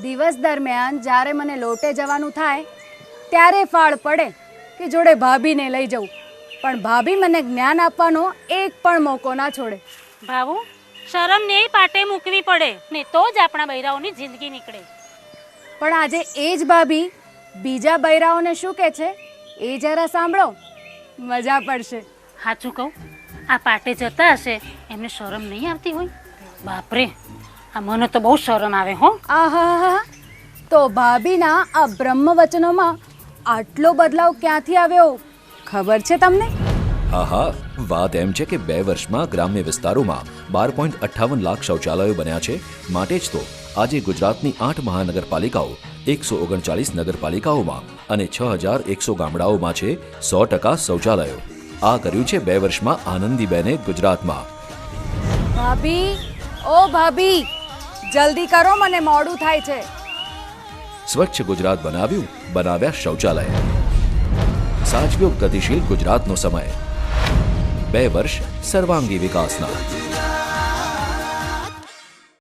દિવસ દરમિયાન જ્યારે મને લોટે જવાનું થાય ત્યારે ફાળ પડે કે જોડે ભાભીને લઈ જવું, પણ ભાભી મને જ્ઞાન આપવાનો એક પણ મોકો ના છોડે. ભાવુ, શરમને પાટે મૂકવી પડે ને તો જ આપણા બૈરાઓની જિંદગી નીકળે. પણ આજે એ જ ભાભી બીજા બૈરાઓને શું કહે છે એ જરા સાંભળો, મજા પડશે. સાચું કહું, આ પાટે જતા હશે એમને શરમ નહીં આવતી હોય? બાપરે, આ મને તો બહુ શરમ આવે હો. આહા, તો ભાભીના આ બ્રહ્મ વચનોમાં આટલો બદલાવ ક્યાંથી આવ્યો ખબર છે તમને? હા, વાત એમ છે કે 2 વર્ષમાં ગ્રામ્ય વિસ્તારોમાં 12.58 લાખ શૌચાલયો બન્યા છે. માટે જ તો આજે ગુજરાતની 8 મહાનગરપાલિકાઓ, 139 નગરપાલિકાઓમાં અને 6100 ગામડાઓમાં છે 100% શૌચાલયો. આ કર્યું છે 2 વર્ષમાં આનંદીબેને ગુજરાતમાં. ભાભી, ઓ ભાભી, જલ્દી કરો, મને મોડું થાય છે. સ્વચ્છ ગુજરાત બનાવ્યા શૌચાલય. સાચવ્યો ગતિશીલ ગુજરાતનો સમય. 2 વર્ષ સર્વાંગી વિકાસના.